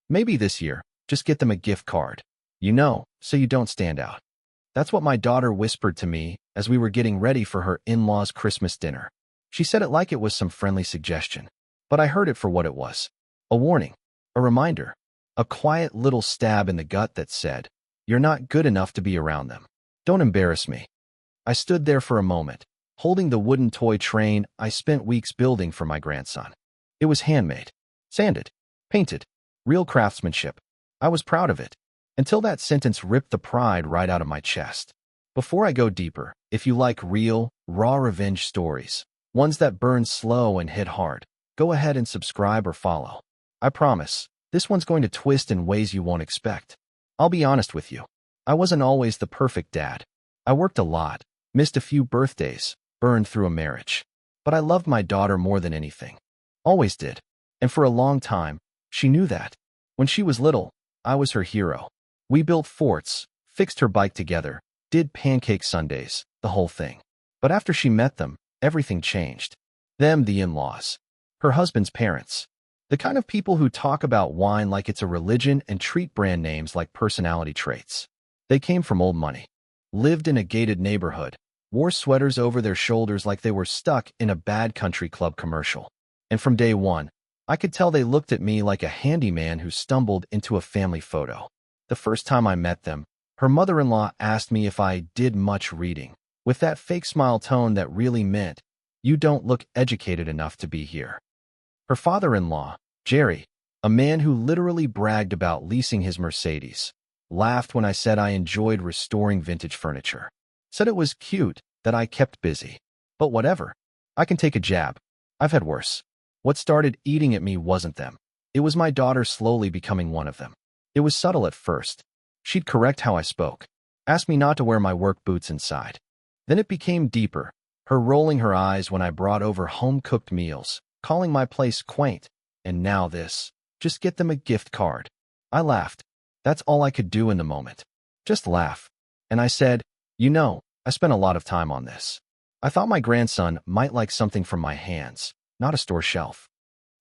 Maybe this year, just get them a gift card. So you don't stand out. That's what my daughter whispered to me as we were getting ready for her in-laws' Christmas dinner. She said it like it was some friendly suggestion, but I heard it for what it was. A warning, a reminder, a quiet little stab in the gut that said, "You're not good enough to be around them. Don't embarrass me." I stood there for a moment, holding the wooden toy train I spent weeks building for my grandson. It was handmade, sanded, painted, real craftsmanship. I was proud of it, until that sentence ripped the pride right out of my chest. Before I go deeper, if you like real, raw revenge stories, ones that burn slow and hit hard, go ahead and subscribe or follow. I promise, this one's going to twist in ways you won't expect. I'll be honest with you. I wasn't always the perfect dad. I worked a lot, missed a few birthdays, burned through a marriage. But I loved my daughter more than anything. Always did. And for a long time, she knew that. When she was little, I was her hero. We built forts, fixed her bike together, did pancake Sundays, the whole thing. But after she met them, everything changed. Them, the in-laws. Her husband's parents. The kind of people who talk about wine like it's a religion and treat brand names like personality traits. They came from old money, lived in a gated neighborhood, wore sweaters over their shoulders like they were stuck in a bad country club commercial. And from day one, I could tell they looked at me like a handyman who stumbled into a family photo. The first time I met them, her mother-in-law asked me if I did much reading, with that fake smile tone that really meant, "You don't look educated enough to be here." Her father-in-law, Jerry, a man who literally bragged about leasing his Mercedes, laughed when I said I enjoyed restoring vintage furniture. Said it was cute that I kept busy. But whatever. I can take a jab. I've had worse. What started eating at me wasn't them. It was my daughter slowly becoming one of them. It was subtle at first. She'd correct how I spoke, ask me not to wear my work boots inside. Then it became deeper, her rolling her eyes when I brought over home-cooked meals, calling my place quaint, and now this. Just get them a gift card. I laughed. That's all I could do in the moment. Just laugh. And I said, I spent a lot of time on this. I thought my grandson might like something from my hands, not a store shelf.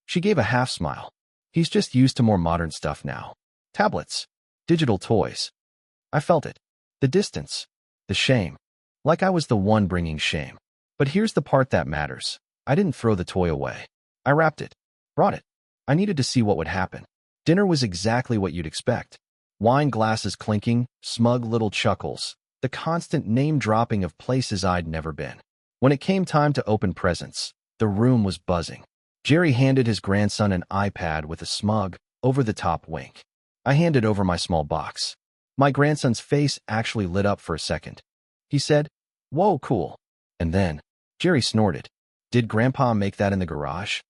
She gave a half smile. He's just used to more modern stuff now. Tablets. Digital toys. I felt it. The distance. The shame. Like I was the one bringing shame. But here's the part that matters. I didn't throw the toy away. I wrapped it. Brought it. I needed to see what would happen. Dinner was exactly what you'd expect. Wine glasses clinking, smug little chuckles, the constant name-dropping of places I'd never been. When it came time to open presents, the room was buzzing. Jerry handed his grandson an iPad with a smug, over-the-top wink. I handed over my small box. My grandson's face actually lit up for a second. He said, "Whoa, cool." And then, Jerry snorted. "Did Grandpa make that in the garage?"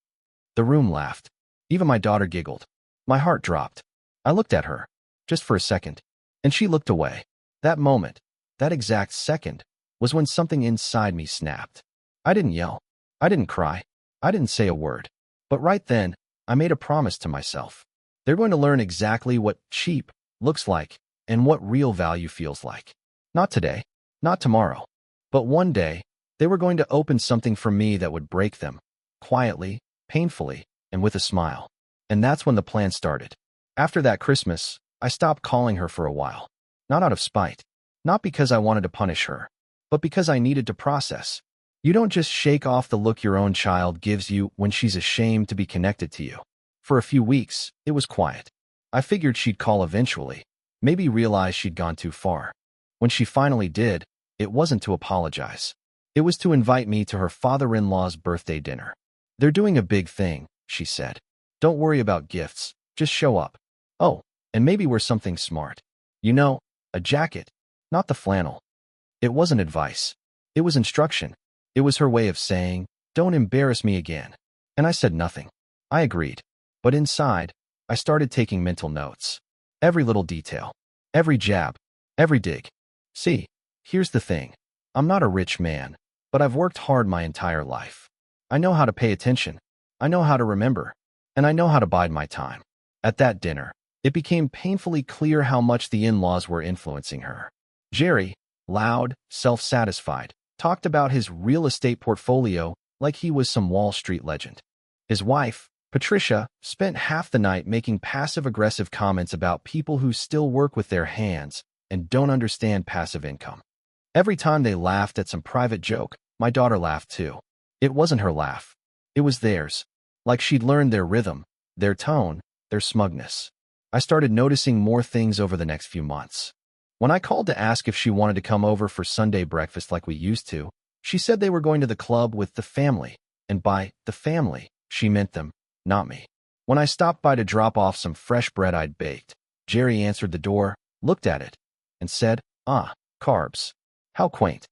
The room laughed. Even my daughter giggled. My heart dropped. I looked at her, just for a second, and she looked away. That moment, that exact second, was when something inside me snapped. I didn't yell. I didn't cry. I didn't say a word. But right then, I made a promise to myself. They're going to learn exactly what cheap looks like and what real value feels like. Not today, not tomorrow, but one day, they were going to open something for me that would break them, quietly, painfully, and with a smile. And that's when the plan started. After that Christmas, I stopped calling her for a while. Not out of spite, not because I wanted to punish her, but because I needed to process. You don't just shake off the look your own child gives you when she's ashamed to be connected to you. For a few weeks, it was quiet. I figured she'd call eventually, maybe realize she'd gone too far. When she finally did, it wasn't to apologize. It was to invite me to her father-in-law's birthday dinner. "They're doing a big thing," she said. "Don't worry about gifts, just show up. Oh, and maybe wear something smart. A jacket, not the flannel." It wasn't advice. It was instruction. It was her way of saying, "Don't embarrass me again." And I said nothing. I agreed. But inside, I started taking mental notes. Every little detail. Every jab. Every dig. See, here's the thing. I'm not a rich man, but I've worked hard my entire life. I know how to pay attention. I know how to remember. And I know how to bide my time. At that dinner, it became painfully clear how much the in-laws were influencing her. Jerry, loud, self-satisfied, talked about his real estate portfolio like he was some Wall Street legend. His wife, Patricia spent half the night making passive-aggressive comments about people who still work with their hands and don't understand passive income. Every time they laughed at some private joke, my daughter laughed too. It wasn't her laugh. It was theirs. Like she'd learned their rhythm, their tone, their smugness. I started noticing more things over the next few months. When I called to ask if she wanted to come over for Sunday breakfast like we used to, she said they were going to the club with the family, and by the family, she meant them, not me. When I stopped by to drop off some fresh bread I'd baked, Jerry answered the door, looked at it, and said, "Ah, carbs. How quaint."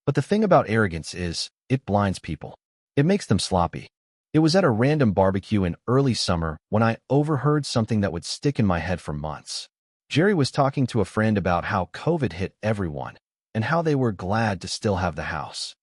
But the thing about arrogance is, it blinds people. It makes them sloppy. It was at a random barbecue in early summer when I overheard something that would stick in my head for months. Jerry was talking to a friend about how COVID hit everyone and how they were glad to still have the house.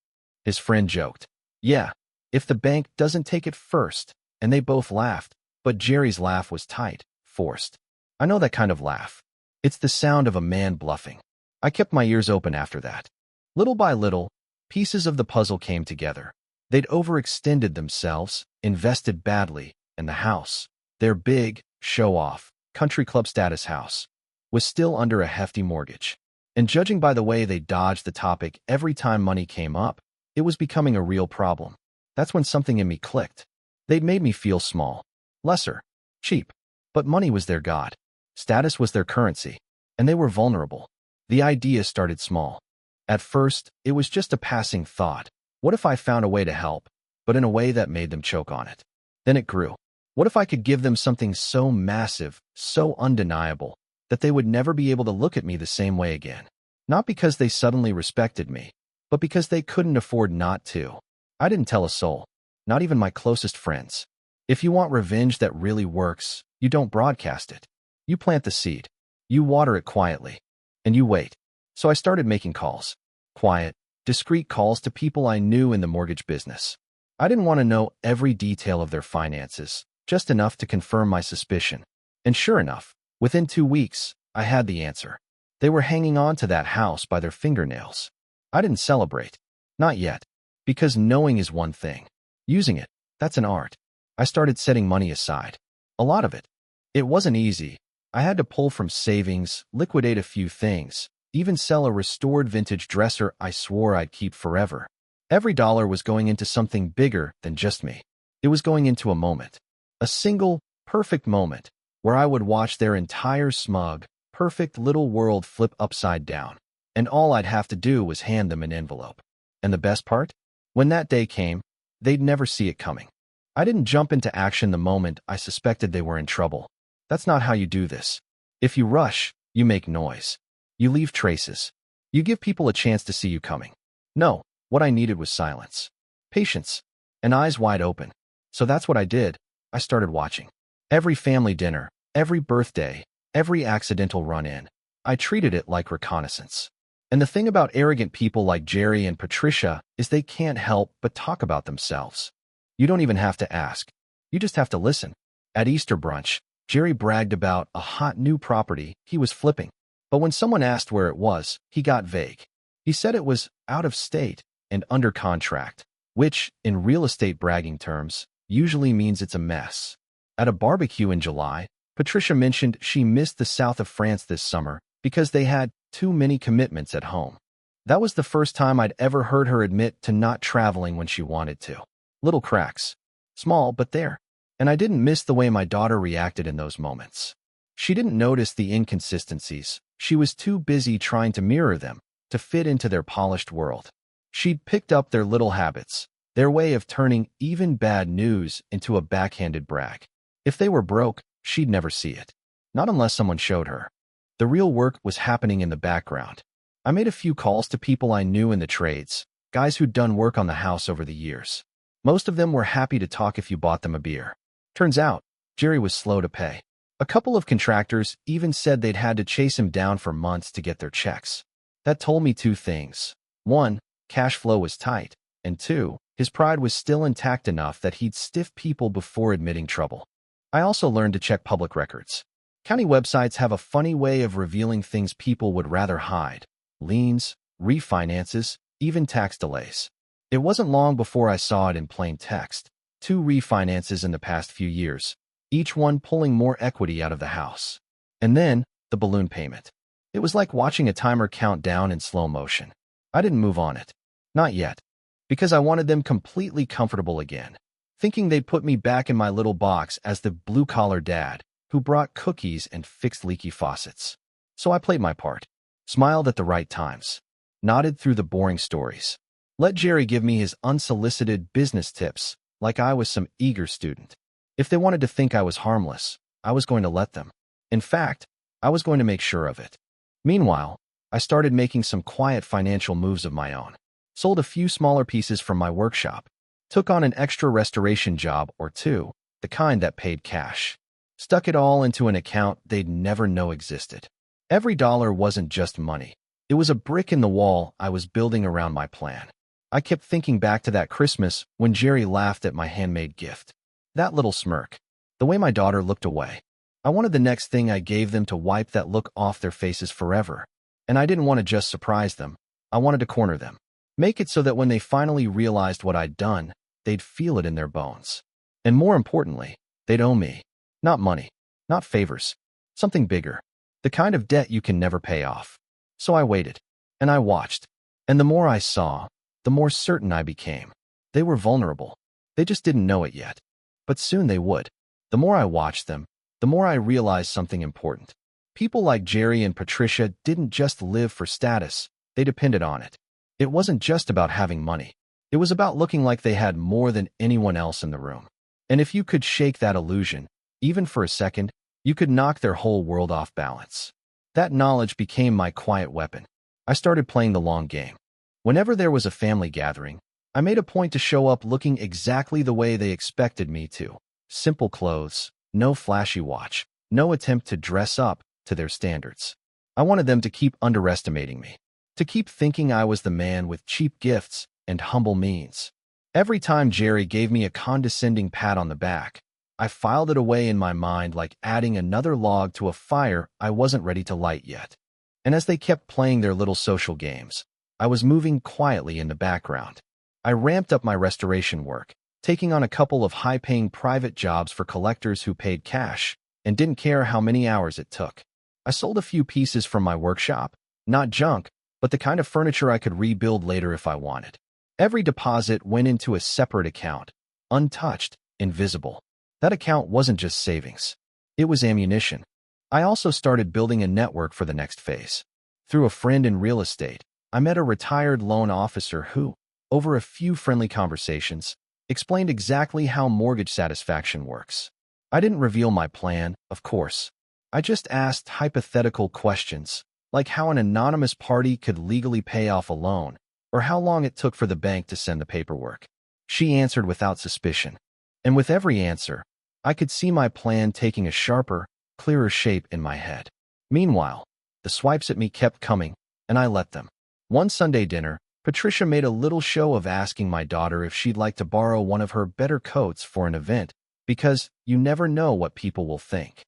His friend joked, "Yeah, if the bank doesn't take it first," and they both laughed, but Jerry's laugh was tight, forced. I know that kind of laugh. It's the sound of a man bluffing. I kept my ears open after that. Little by little, pieces of the puzzle came together. They'd overextended themselves, invested badly, and the house, their big, show-off, country club status house, was still under a hefty mortgage. And judging by the way they dodged the topic every time money came up, it was becoming a real problem. That's when something in me clicked. They'd made me feel small, lesser, cheap. But money was their god. Status was their currency. And they were vulnerable. The idea started small. At first, it was just a passing thought. What if I found a way to help, but in a way that made them choke on it? Then it grew. What if I could give them something so massive, so undeniable, that they would never be able to look at me the same way again? Not because they suddenly respected me, but because they couldn't afford not to. I didn't tell a soul, not even my closest friends. If you want revenge that really works, you don't broadcast it. You plant the seed. You water it quietly. And you wait. So I started making calls. Quiet, discreet calls to people I knew in the mortgage business. I didn't want to know every detail of their finances, just enough to confirm my suspicion. And sure enough, within 2 weeks, I had the answer. They were hanging on to that house by their fingernails. I didn't celebrate. Not yet. Because knowing is one thing. Using it, that's an art. I started setting money aside. A lot of it. It wasn't easy. I had to pull from savings, liquidate a few things, even sell a restored vintage dresser I swore I'd keep forever. Every dollar was going into something bigger than just me. It was going into a moment. A single, perfect moment, where I would watch their entire smug, perfect little world flip upside down. And all I'd have to do was hand them an envelope. And the best part? When that day came, they'd never see it coming. I didn't jump into action the moment I suspected they were in trouble. That's not how you do this. If you rush, you make noise. You leave traces. You give people a chance to see you coming. No, what I needed was silence. Patience. And eyes wide open. So that's what I did. I started watching. Every family dinner, every birthday, every accidental run-in. I treated it like reconnaissance. And the thing about arrogant people like Jerry and Patricia is they can't help but talk about themselves. You don't even have to ask. You just have to listen. At Easter brunch, Jerry bragged about a hot new property he was flipping. But when someone asked where it was, he got vague. He said it was out of state and under contract, which, in real estate bragging terms, usually means it's a mess. At a barbecue in July, Patricia mentioned she missed the south of France this summer because they had too many commitments at home. That was the first time I'd ever heard her admit to not traveling when she wanted to. Little cracks. Small, but there. And I didn't miss the way my daughter reacted in those moments. She didn't notice the inconsistencies. She was too busy trying to mirror them, to fit into their polished world. She'd picked up their little habits, their way of turning even bad news into a backhanded brag. If they were broke, she'd never see it. Not unless someone showed her. The real work was happening in the background. I made a few calls to people I knew in the trades, guys who'd done work on the house over the years. Most of them were happy to talk if you bought them a beer. Turns out, Jerry was slow to pay. A couple of contractors even said they'd had to chase him down for months to get their checks. That told me two things. One, cash flow was tight, and two, his pride was still intact enough that he'd stiff people before admitting trouble. I also learned to check public records. County websites have a funny way of revealing things people would rather hide. Liens, refinances, even tax delays. It wasn't long before I saw it in plain text. 2 refinances in the past few years, each one pulling more equity out of the house. And then, the balloon payment. It was like watching a timer count down in slow motion. I didn't move on it. Not yet. Because I wanted them completely comfortable again, thinking they'd put me back in my little box as the blue-collar dad who brought cookies and fixed leaky faucets. So I played my part, smiled at the right times, nodded through the boring stories, let Jerry give me his unsolicited business tips like I was some eager student. If they wanted to think I was harmless, I was going to let them. In fact, I was going to make sure of it. Meanwhile, I started making some quiet financial moves of my own. Sold a few smaller pieces from my workshop, took on an extra restoration job or two, the kind that paid cash. Stuck it all into an account they'd never know existed. Every dollar wasn't just money. It was a brick in the wall I was building around my plan. I kept thinking back to that Christmas when Jerry laughed at my handmade gift. That little smirk. The way my daughter looked away. I wanted the next thing I gave them to wipe that look off their faces forever. And I didn't want to just surprise them. I wanted to corner them. Make it so that when they finally realized what I'd done, they'd feel it in their bones. And more importantly, they'd owe me. Not money. Not favors. Something bigger. The kind of debt you can never pay off. So I waited. And I watched. And the more I saw, the more certain I became. They were vulnerable. They just didn't know it yet. But soon they would. The more I watched them, the more I realized something important. People like Jerry and Patricia didn't just live for status. They depended on it. It wasn't just about having money. It was about looking like they had more than anyone else in the room. And if you could shake that illusion, even for a second, you could knock their whole world off balance. That knowledge became my quiet weapon. I started playing the long game. Whenever there was a family gathering, I made a point to show up looking exactly the way they expected me to. Simple clothes, no flashy watch, no attempt to dress up to their standards. I wanted them to keep underestimating me, to keep thinking I was the man with cheap gifts and humble means. Every time Jerry gave me a condescending pat on the back, I filed it away in my mind like adding another log to a fire I wasn't ready to light yet. And as they kept playing their little social games, I was moving quietly in the background. I ramped up my restoration work, taking on a couple of high-paying private jobs for collectors who paid cash and didn't care how many hours it took. I sold a few pieces from my workshop, not junk, but the kind of furniture I could rebuild later if I wanted. Every deposit went into a separate account, untouched, invisible. That account wasn't just savings. It was ammunition. I also started building a network for the next phase. Through a friend in real estate, I met a retired loan officer who, over a few friendly conversations, explained exactly how mortgage satisfaction works. I didn't reveal my plan, of course. I just asked hypothetical questions, like how an anonymous party could legally pay off a loan, or how long it took for the bank to send the paperwork. She answered without suspicion. And with every answer, I could see my plan taking a sharper, clearer shape in my head. Meanwhile, the swipes at me kept coming, and I let them. One Sunday dinner, Patricia made a little show of asking my daughter if she'd like to borrow one of her better coats for an event, because you never know what people will think.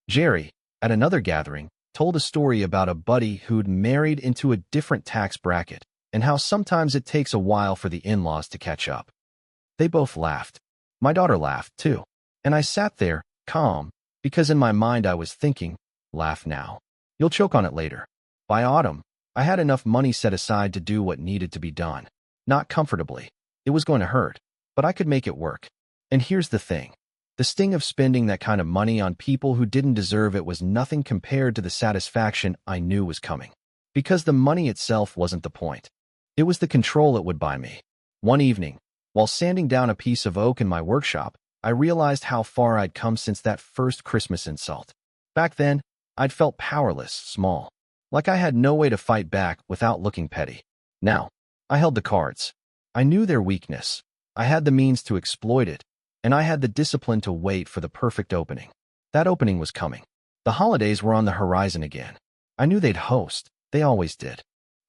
Jerry, at another gathering, told a story about a buddy who'd married into a different tax bracket and how sometimes it takes a while for the in-laws to catch up. They both laughed. My daughter laughed, too. And I sat there, calm, because in my mind I was thinking, laugh now. You'll choke on it later. By autumn, I had enough money set aside to do what needed to be done. Not comfortably. It was going to hurt, but I could make it work. And here's the thing. The sting of spending that kind of money on people who didn't deserve it was nothing compared to the satisfaction I knew was coming. Because the money itself wasn't the point. It was the control it would buy me. One evening, while sanding down a piece of oak in my workshop, I realized how far I'd come since that first Christmas insult. Back then, I'd felt powerless, small. Like I had no way to fight back without looking petty. Now, I held the cards. I knew their weakness. I had the means to exploit it, and I had the discipline to wait for the perfect opening. That opening was coming. The holidays were on the horizon again. I knew they'd host. They always did.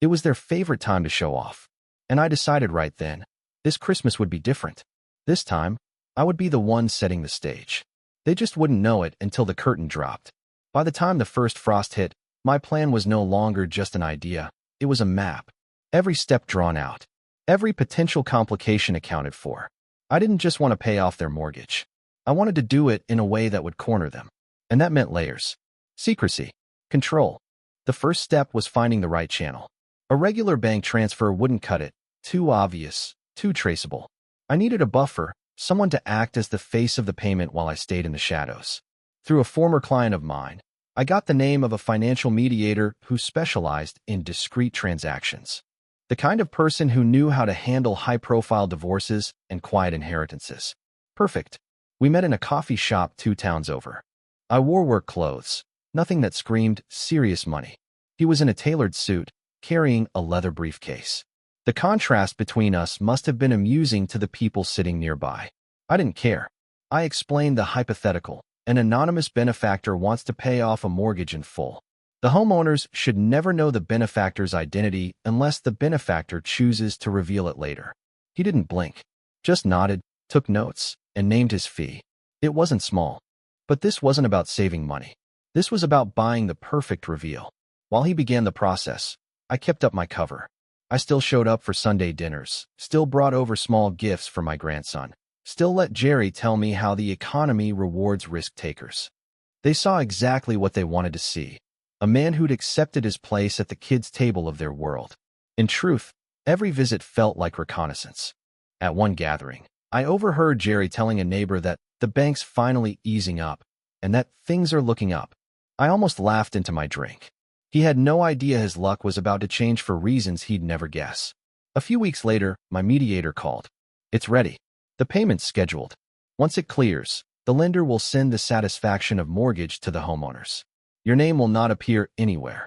It was their favorite time to show off. And I decided right then, this Christmas would be different. This time, I would be the one setting the stage. They just wouldn't know it until the curtain dropped. By the time the first frost hit, my plan was no longer just an idea. It was a map. Every step drawn out. Every potential complication accounted for. I didn't just want to pay off their mortgage. I wanted to do it in a way that would corner them. And that meant layers. Secrecy. Control. The first step was finding the right channel. A regular bank transfer wouldn't cut it. Too obvious, too traceable. I needed a buffer, someone to act as the face of the payment while I stayed in the shadows. Through a former client of mine, I got the name of a financial mediator who specialized in discreet transactions. The kind of person who knew how to handle high-profile divorces and quiet inheritances. Perfect. We met in a coffee shop 2 towns over. I wore work clothes, nothing that screamed serious money. He was in a tailored suit, carrying a leather briefcase. The contrast between us must have been amusing to the people sitting nearby. I didn't care. I explained the hypothetical. An anonymous benefactor wants to pay off a mortgage in full. The homeowners should never know the benefactor's identity unless the benefactor chooses to reveal it later. He didn't blink, just nodded, took notes, and named his fee. It wasn't small. But this wasn't about saving money. This was about buying the perfect reveal. While he began the process, I kept up my cover. I still showed up for Sunday dinners, still brought over small gifts for my grandson, still let Jerry tell me how the economy rewards risk-takers. They saw exactly what they wanted to see. A man who'd accepted his place at the kids' table of their world. In truth, every visit felt like reconnaissance. At one gathering, I overheard Jerry telling a neighbor that the bank's finally easing up, and that things are looking up. I almost laughed into my drink. He had no idea his luck was about to change for reasons he'd never guess. A few weeks later, my mediator called. It's ready. The payment's scheduled. Once it clears, the lender will send the satisfaction of mortgage to the homeowners. Your name will not appear anywhere.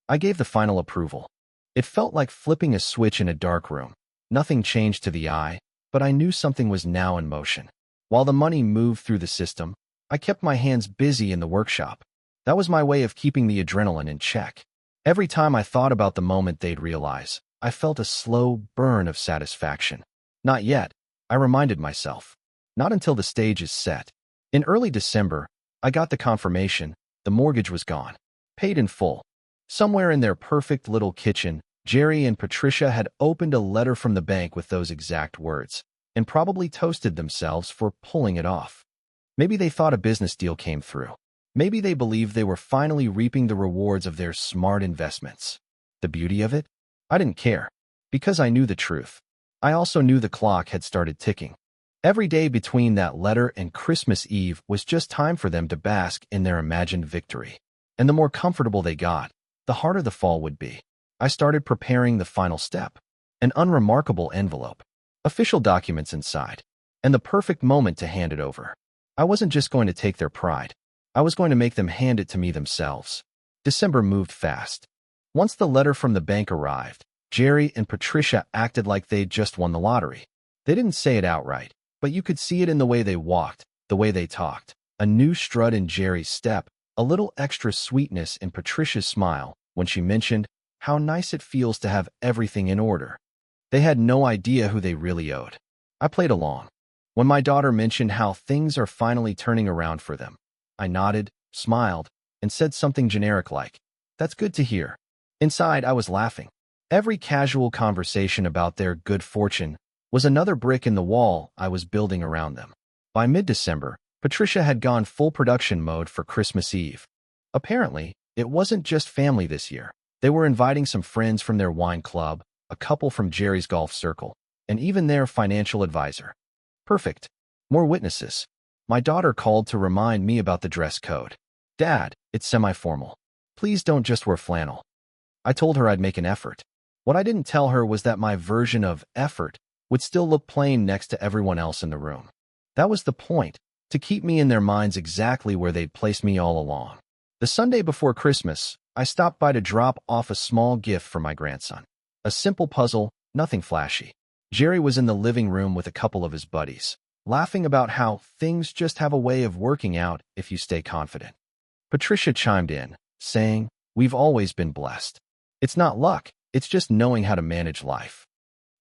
I gave the final approval. It felt like flipping a switch in a dark room. Nothing changed to the eye, but I knew something was now in motion. While the money moved through the system, I kept my hands busy in the workshop. That was my way of keeping the adrenaline in check. Every time I thought about the moment they'd realize, I felt a slow burn of satisfaction. Not yet, I reminded myself. Not until the stage is set. In early December, I got the confirmation. The mortgage was gone. Paid in full. Somewhere in their perfect little kitchen, Jerry and Patricia had opened a letter from the bank with those exact words, and probably toasted themselves for pulling it off. Maybe they thought a business deal came through. Maybe they believed they were finally reaping the rewards of their smart investments. The beauty of it? I didn't care. Because I knew the truth. I also knew the clock had started ticking. Every day between that letter and Christmas Eve was just time for them to bask in their imagined victory. And the more comfortable they got, the harder the fall would be. I started preparing the final step. An unremarkable envelope. Official documents inside. And the perfect moment to hand it over. I wasn't just going to take their pride. I was going to make them hand it to me themselves. December moved fast. Once the letter from the bank arrived, Jerry and Patricia acted like they'd just won the lottery. They didn't say it outright, but you could see it in the way they walked, the way they talked. A new strut in Jerry's step, a little extra sweetness in Patricia's smile when she mentioned how nice it feels to have everything in order. They had no idea who they really owed. I played along. When my daughter mentioned how things are finally turning around for them, I nodded, smiled, and said something generic like, "That's good to hear." Inside, I was laughing. Every casual conversation about their good fortune was another brick in the wall I was building around them. By mid-December, Patricia had gone full production mode for Christmas Eve. Apparently, it wasn't just family this year. They were inviting some friends from their wine club, a couple from Jerry's golf circle, and even their financial advisor. Perfect. More witnesses. My daughter called to remind me about the dress code. "Dad, it's semi-formal. Please don't just wear flannel." I told her I'd make an effort. What I didn't tell her was that my version of effort would still look plain next to everyone else in the room. That was the point, to keep me in their minds exactly where they'd placed me all along. The Sunday before Christmas, I stopped by to drop off a small gift for my grandson. A simple puzzle, nothing flashy. Jerry was in the living room with a couple of his buddies, laughing about how things just have a way of working out if you stay confident. Patricia chimed in, saying, "We've always been blessed. It's not luck, it's just knowing how to manage life."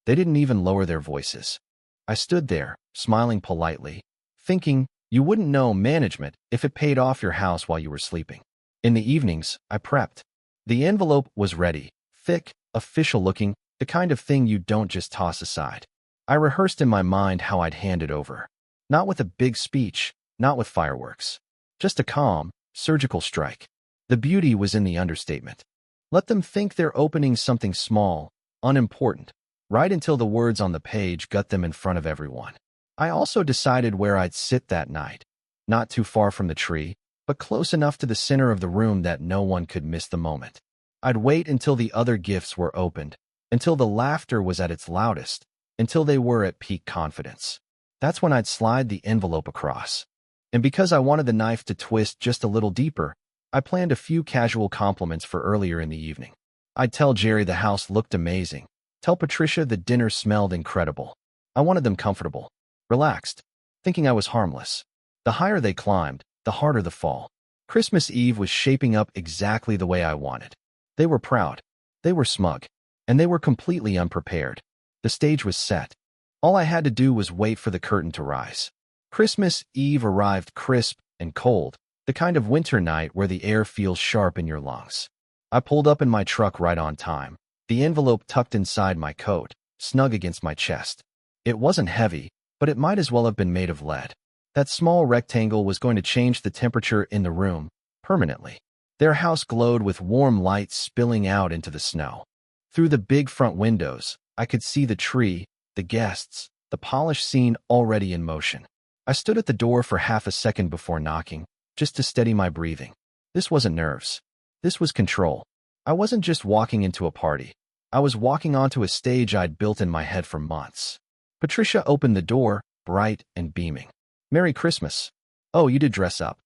They didn't even lower their voices. I stood there, smiling politely, thinking, you wouldn't know management if it paid off your house while you were sleeping. In the evenings, I prepped. The envelope was ready, thick, official-looking, the kind of thing you don't just toss aside. I rehearsed in my mind how I'd hand it over. Not with a big speech, not with fireworks. Just a calm, surgical strike. The beauty was in the understatement. Let them think they're opening something small, unimportant, right until the words on the page got them in front of everyone. I also decided where I'd sit that night. Not too far from the tree, but close enough to the center of the room that no one could miss the moment. I'd wait until the other gifts were opened, until the laughter was at its loudest, until they were at peak confidence. That's when I'd slide the envelope across. And because I wanted the knife to twist just a little deeper, I planned a few casual compliments for earlier in the evening. I'd tell Jerry the house looked amazing, tell Patricia the dinner smelled incredible. I wanted them comfortable, relaxed, thinking I was harmless. The higher they climbed, the harder the fall. Christmas Eve was shaping up exactly the way I wanted. They were proud, they were smug, and they were completely unprepared. The stage was set. All I had to do was wait for the curtain to rise. Christmas Eve arrived crisp and cold, the kind of winter night where the air feels sharp in your lungs. I pulled up in my truck right on time, the envelope tucked inside my coat, snug against my chest. It wasn't heavy, but it might as well have been made of lead. That small rectangle was going to change the temperature in the room, permanently. Their house glowed with warm light spilling out into the snow. Through the big front windows, I could see the tree, the guests, the polished scene already in motion. I stood at the door for half a second before knocking, just to steady my breathing. This wasn't nerves. This was control. I wasn't just walking into a party. I was walking onto a stage I'd built in my head for months. Patricia opened the door, bright and beaming. "Merry Christmas. Oh, you did dress up."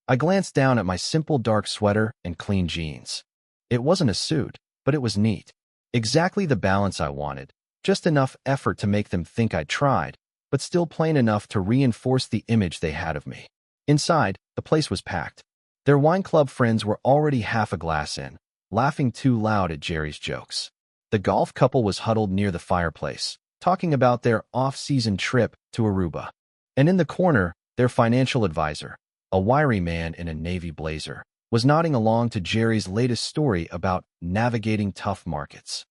I glanced down at my simple dark sweater and clean jeans. It wasn't a suit, but it was neat. Exactly the balance I wanted. Just enough effort to make them think I'd tried, but still plain enough to reinforce the image they had of me. Inside, the place was packed. Their wine club friends were already half a glass in, laughing too loud at Jerry's jokes. The golf couple was huddled near the fireplace, talking about their off-season trip to Aruba. And in the corner, their financial advisor, a wiry man in a navy blazer, was nodding along to Jerry's latest story about navigating tough markets.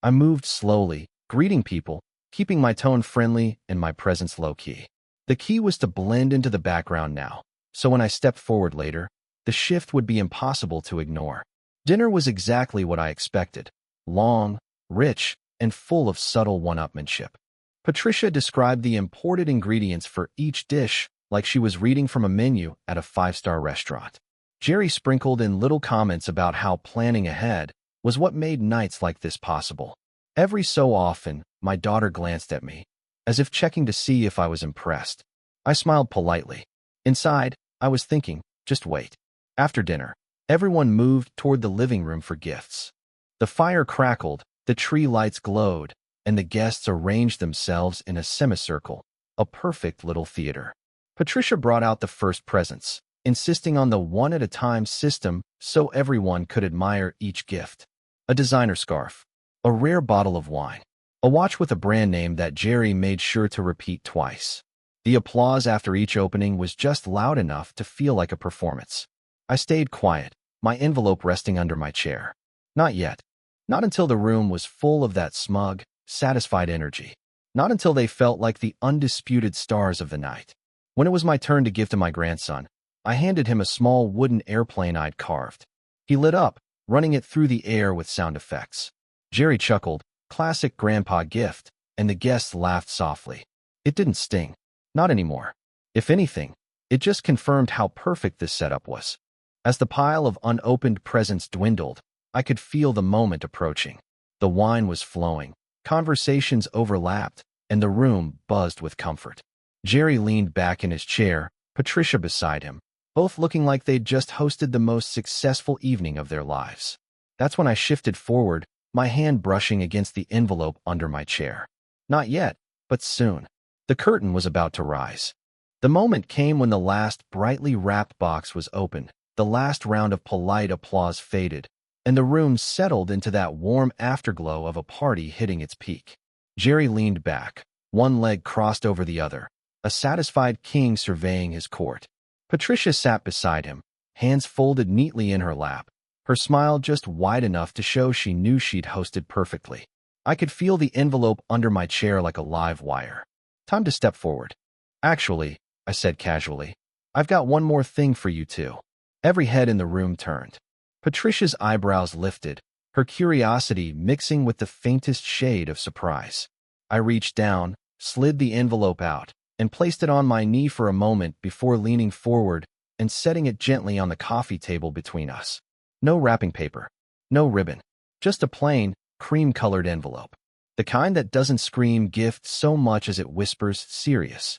I moved slowly, greeting people, keeping my tone friendly and my presence low-key. The key was to blend into the background now, so when I stepped forward later, the shift would be impossible to ignore. Dinner was exactly what I expected: long, rich, and full of subtle one-upmanship. Patricia described the imported ingredients for each dish like she was reading from a menu at a five-star restaurant. Jerry sprinkled in little comments about how planning ahead was what made nights like this possible. Every so often, my daughter glanced at me, as if checking to see if I was impressed. I smiled politely. Inside, I was thinking, just wait. After dinner, everyone moved toward the living room for gifts. The fire crackled, the tree lights glowed, and the guests arranged themselves in a semicircle, a perfect little theater. Patricia brought out the first presents, insisting on the one-at-a-time system so everyone could admire each gift. A designer scarf, a rare bottle of wine, a watch with a brand name that Jerry made sure to repeat twice. The applause after each opening was just loud enough to feel like a performance. I stayed quiet, my envelope resting under my chair. Not yet. Not until the room was full of that smug, satisfied energy. Not until they felt like the undisputed stars of the night. When it was my turn to give to my grandson, I handed him a small wooden airplane I'd carved. He lit up, running it through the air with sound effects. Jerry chuckled, classic grandpa gift, and the guests laughed softly. It didn't sting. Not anymore. If anything, it just confirmed how perfect this setup was. As the pile of unopened presents dwindled, I could feel the moment approaching. The wine was flowing, conversations overlapped, and the room buzzed with comfort. Jerry leaned back in his chair, Patricia beside him, both looking like they'd just hosted the most successful evening of their lives. That's when I shifted forward, my hand brushing against the envelope under my chair. Not yet, but soon. The curtain was about to rise. The moment came when the last brightly wrapped box was opened, the last round of polite applause faded, and the room settled into that warm afterglow of a party hitting its peak. Jerry leaned back, one leg crossed over the other, a satisfied king surveying his court. Patricia sat beside him, hands folded neatly in her lap, her smile just wide enough to show she knew she'd hosted perfectly. I could feel the envelope under my chair like a live wire. Time to step forward. Actually, I said casually, I've got one more thing for you too. Every head in the room turned. Patricia's eyebrows lifted, her curiosity mixing with the faintest shade of surprise. I reached down, slid the envelope out, and placed it on my knee for a moment before leaning forward and setting it gently on the coffee table between us. No wrapping paper, no ribbon, just a plain, cream-colored envelope. The kind that doesn't scream gift so much as it whispers serious.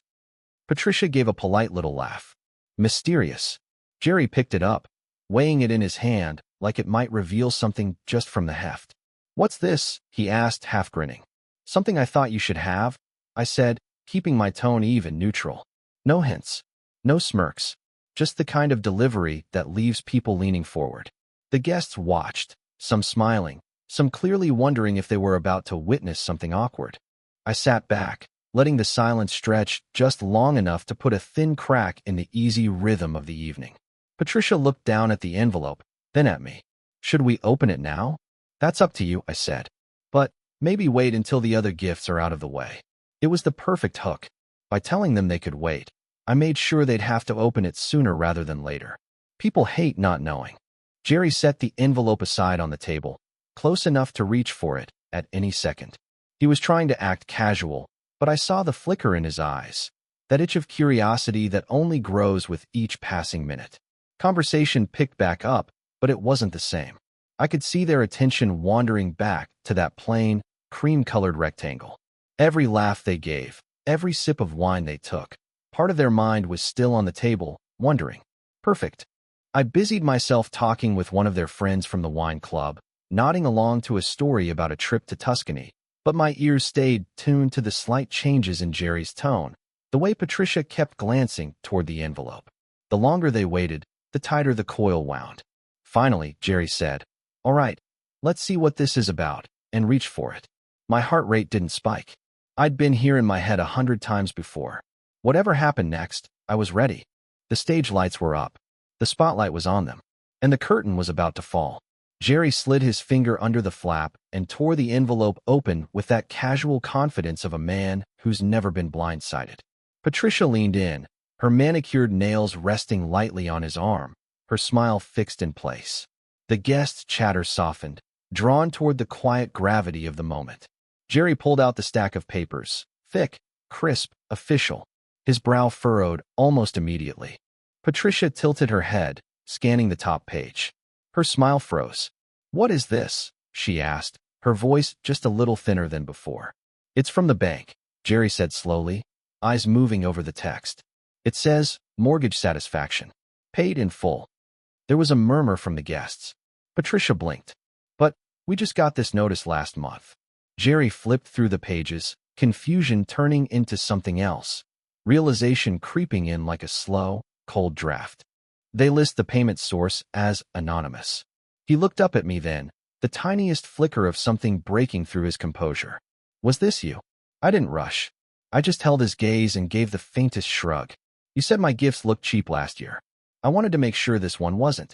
Patricia gave a polite little laugh. Mysterious. Jerry picked it up, weighing it in his hand like it might reveal something just from the heft. What's this? He asked, half grinning. Something I thought you should have, I said, keeping my tone even neutral. No hints, no smirks, just the kind of delivery that leaves people leaning forward. The guests watched, some smiling, some clearly wondering if they were about to witness something awkward. I sat back, letting the silence stretch just long enough to put a thin crack in the easy rhythm of the evening. Patricia looked down at the envelope, then at me. Should we open it now? That's up to you, I said. But maybe wait until the other gifts are out of the way. It was the perfect hook. By telling them they could wait, I made sure they'd have to open it sooner rather than later. People hate not knowing. Jerry set the envelope aside on the table, close enough to reach for it at any second. He was trying to act casual, but I saw the flicker in his eyes, that itch of curiosity that only grows with each passing minute. Conversation picked back up, but it wasn't the same. I could see their attention wandering back to that plain, cream-colored rectangle. Every laugh they gave, every sip of wine they took, part of their mind was still on the table, wondering. Perfect. I busied myself talking with one of their friends from the wine club, nodding along to a story about a trip to Tuscany, but my ears stayed tuned to the slight changes in Jerry's tone, the way Patricia kept glancing toward the envelope. The longer they waited, the tighter the coil wound. Finally, Jerry said, "All right, let's see what this is about," and reached for it. My heart rate didn't spike. I'd been here in my head 100 times before. Whatever happened next, I was ready. The stage lights were up. The spotlight was on them, and the curtain was about to fall. Jerry slid his finger under the flap and tore the envelope open with that casual confidence of a man who's never been blindsided. Patricia leaned in, her manicured nails resting lightly on his arm, her smile fixed in place. The guest's chatter softened, drawn toward the quiet gravity of the moment. Jerry pulled out the stack of papers, thick, crisp, official. His brow furrowed almost immediately. Patricia tilted her head, scanning the top page. Her smile froze. "What is this?" she asked, her voice just a little thinner than before. "It's from the bank," Jerry said slowly, eyes moving over the text. "It says, mortgage satisfaction. Paid in full." There was a murmur from the guests. Patricia blinked. "But we just got this notice last month." Jerry flipped through the pages, confusion turning into something else, realization creeping in like a slow, cold draft. They list the payment source as anonymous. He looked up at me then, the tiniest flicker of something breaking through his composure. "Was this you?" I didn't rush. I just held his gaze and gave the faintest shrug. "You said my gifts looked cheap last year. I wanted to make sure this one wasn't."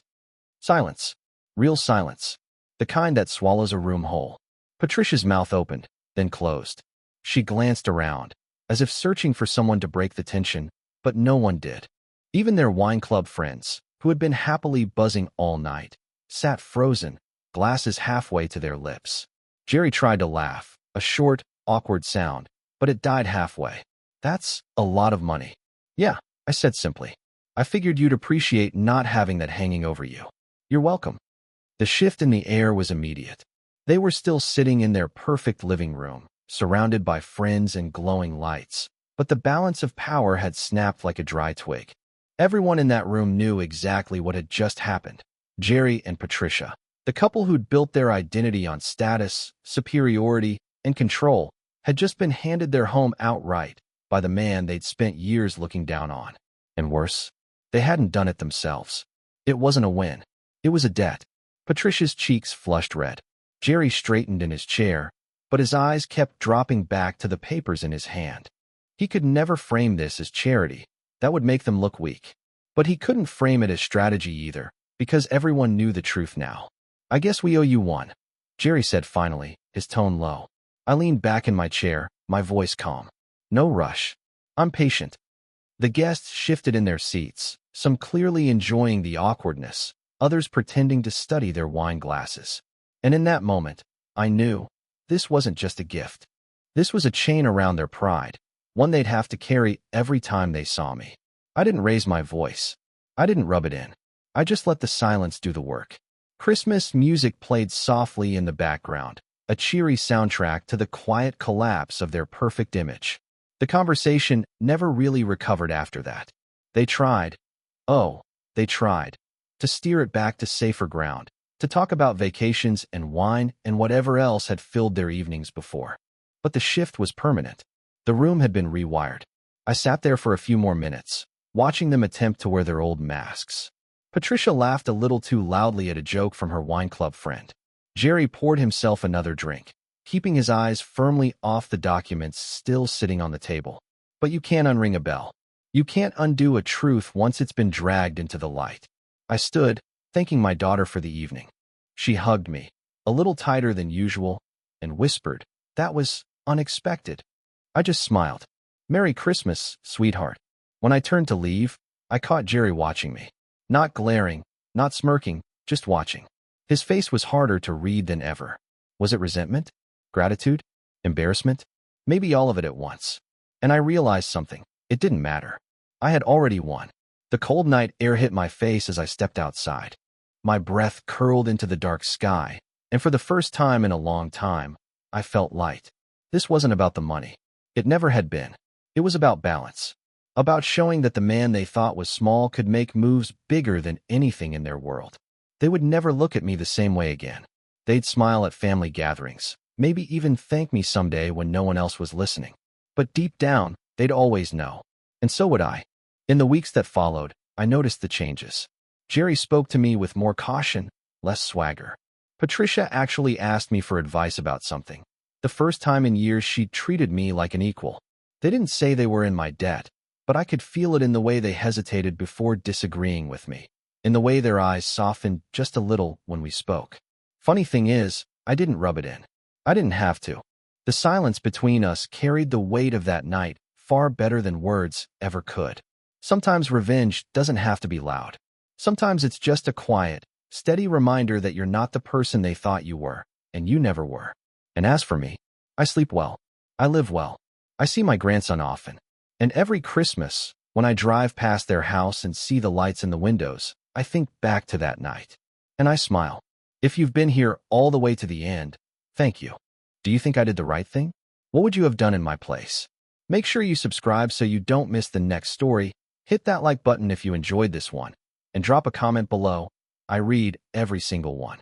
Silence. Real silence. The kind that swallows a room whole. Patricia's mouth opened, then closed. She glanced around, as if searching for someone to break the tension, but no one did. Even their wine club friends, who had been happily buzzing all night, sat frozen, glasses halfway to their lips. Jerry tried to laugh, a short, awkward sound, but it died halfway. "That's a lot of money." "Yeah," I said simply. "I figured you'd appreciate not having that hanging over you." "You're welcome." The shift in the air was immediate. They were still sitting in their perfect living room, surrounded by friends and glowing lights, but the balance of power had snapped like a dry twig. Everyone in that room knew exactly what had just happened. Jerry and Patricia, the couple who'd built their identity on status, superiority, and control, had just been handed their home outright by the man they'd spent years looking down on. And worse, they hadn't done it themselves. It wasn't a win. It was a debt. Patricia's cheeks flushed red. Jerry straightened in his chair, but his eyes kept dropping back to the papers in his hand. He could never frame this as charity. That would make them look weak. But he couldn't frame it as strategy either, because everyone knew the truth now. "I guess we owe you one," Jerry said finally, his tone low. I leaned back in my chair, my voice calm. No rush. I'm patient. The guests shifted in their seats, some clearly enjoying the awkwardness, others pretending to study their wine glasses. And in that moment, I knew this wasn't just a gift. This was a chain around their pride, one they'd have to carry every time they saw me. I didn't raise my voice. I didn't rub it in. I just let the silence do the work. Christmas music played softly in the background, a cheery soundtrack to the quiet collapse of their perfect image. The conversation never really recovered after that. They tried, oh, they tried, to steer it back to safer ground, to talk about vacations and wine and whatever else had filled their evenings before. But the shift was permanent. The room had been rewired. I sat there for a few more minutes, watching them attempt to wear their old masks. Patricia laughed a little too loudly at a joke from her wine club friend. Jerry poured himself another drink, keeping his eyes firmly off the documents still sitting on the table. But you can't unring a bell. You can't undo a truth once it's been dragged into the light. I stood, thanking my daughter for the evening. She hugged me, a little tighter than usual, and whispered, "That was unexpected." I just smiled. "Merry Christmas, sweetheart." When I turned to leave, I caught Jerry watching me. Not glaring, not smirking, just watching. His face was harder to read than ever. Was it resentment? Gratitude? Embarrassment? Maybe all of it at once. And I realized something. It didn't matter. I had already won. The cold night air hit my face as I stepped outside. My breath curled into the dark sky, and for the first time in a long time, I felt light. This wasn't about the money. It never had been. It was about balance. About showing that the man they thought was small could make moves bigger than anything in their world. They would never look at me the same way again. They'd smile at family gatherings, maybe even thank me someday when no one else was listening. But deep down, they'd always know. And so would I. In the weeks that followed, I noticed the changes. Jerry spoke to me with more caution, less swagger. Patricia actually asked me for advice about something. The first time in years she'd treated me like an equal. They didn't say they were in my debt, but I could feel it in the way they hesitated before disagreeing with me, in the way their eyes softened just a little when we spoke. Funny thing is, I didn't rub it in. I didn't have to. The silence between us carried the weight of that night far better than words ever could. Sometimes revenge doesn't have to be loud. Sometimes it's just a quiet, steady reminder that you're not the person they thought you were, and you never were. And as for me, I sleep well. I live well. I see my grandson often. And every Christmas, when I drive past their house and see the lights in the windows, I think back to that night. And I smile. If you've been here all the way to the end, thank you. Do you think I did the right thing? What would you have done in my place? Make sure you subscribe so you don't miss the next story. Hit that like button if you enjoyed this one. And drop a comment below. I read every single one.